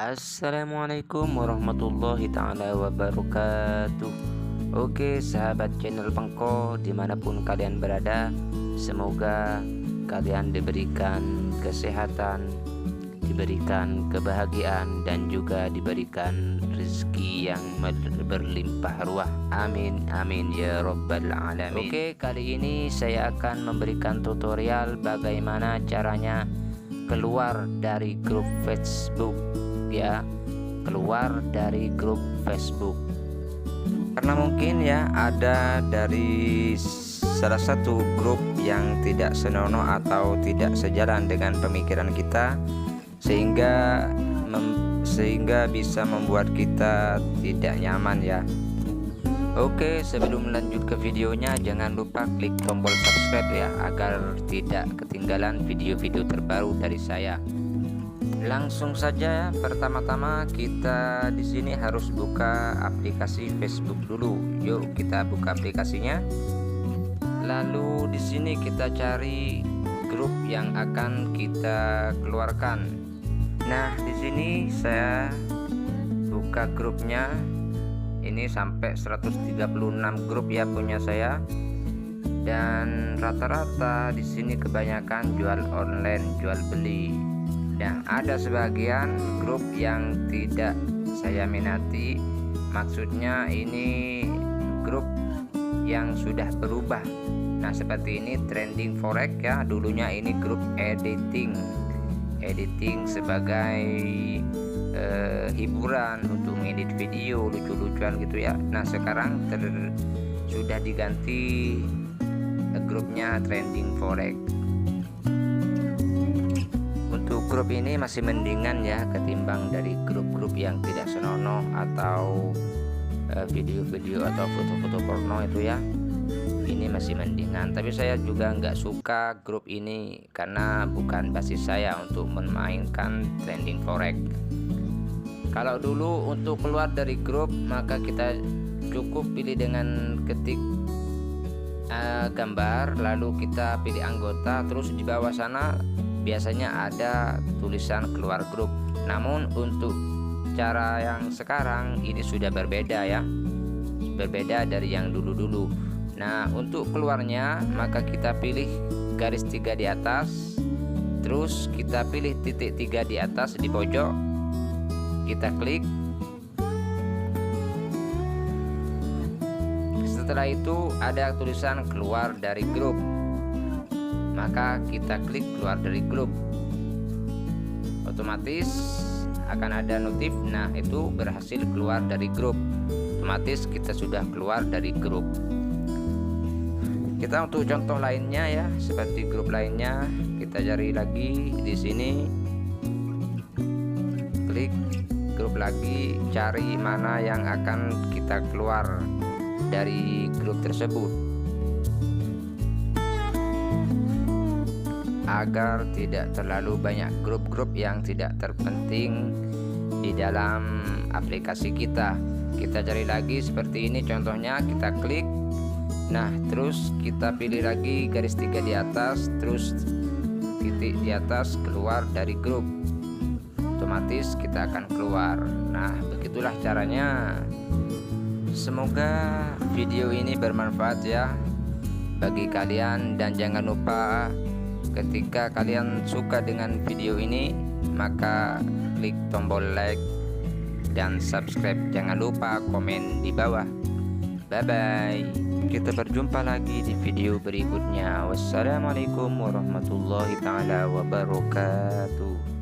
Assalamualaikum warahmatullahi ta'ala wabarakatuh. Oke sahabat channel Pengko, dimanapun kalian berada, semoga kalian diberikan kesehatan, diberikan kebahagiaan, dan juga diberikan rezeki yang berlimpah ruah. Amin amin ya rabbal alamin. Oke, kali ini saya akan memberikan tutorial bagaimana caranya keluar dari grup Facebook, ya, keluar dari grup Facebook. Karena mungkin ya ada dari salah satu grup yang tidak senonoh atau tidak sejalan dengan pemikiran kita, sehingga bisa membuat kita tidak nyaman ya. Oke, sebelum lanjut ke videonya, jangan lupa klik tombol subscribe ya, agar tidak ketinggalan video-video terbaru dari saya. Langsung saja, pertama-tama kita di sini harus buka aplikasi Facebook dulu. Yuk kita buka aplikasinya. Lalu di sini kita cari grup yang akan kita keluarkan. Nah, di sini saya buka grupnya. Ini sampai 136 grup ya punya saya. Dan rata-rata di sini kebanyakan jual online, jual beli. Nah, ada sebagian grup yang tidak saya minati. Maksudnya ini grup yang sudah berubah. Nah, seperti ini trending forex ya. Dulunya ini grup editing sebagai hiburan untuk mengedit video lucu-lucuan gitu ya. Nah, sekarang sudah diganti grupnya trending forex. Untuk grup ini masih mendingan ya ketimbang dari grup-grup yang tidak senonoh atau video-video atau foto-foto porno itu ya. Ini masih mendingan, tapi saya juga nggak suka grup ini karena bukan basis saya untuk memainkan trending forex. Kalau dulu untuk keluar dari grup, maka kita cukup pilih dengan ketik gambar, lalu kita pilih anggota, terus di bawah sana biasanya ada tulisan keluar grup. Namun untuk cara yang sekarang ini sudah berbeda ya, berbeda dari yang dulu-dulu. Nah, untuk keluarnya maka kita pilih garis 3 di atas, terus kita pilih titik 3 di atas di pojok, kita klik. Setelah itu ada tulisan keluar dari grup, maka kita klik keluar dari grup. Otomatis akan ada notif, nah itu berhasil keluar dari grup. Otomatis kita sudah keluar dari grup. Kita untuk contoh lainnya ya, seperti grup lainnya, kita cari lagi di sini, klik grup lagi, cari mana yang akan kita keluar dari grup tersebut, agar tidak terlalu banyak grup-grup yang tidak terpenting di dalam aplikasi kita. Kita cari lagi seperti ini contohnya, kita klik. Nah, terus kita pilih lagi garis 3 di atas, terus titik di atas, keluar dari grup. Otomatis kita akan keluar. Nah, begitulah caranya. Semoga video ini bermanfaat ya bagi kalian, dan jangan lupa ketika kalian suka dengan video ini, maka klik tombol like dan subscribe. Jangan lupa komen di bawah. Bye bye. Kita berjumpa lagi di video berikutnya. Wassalamualaikum warahmatullahi ta'ala wabarakatuh.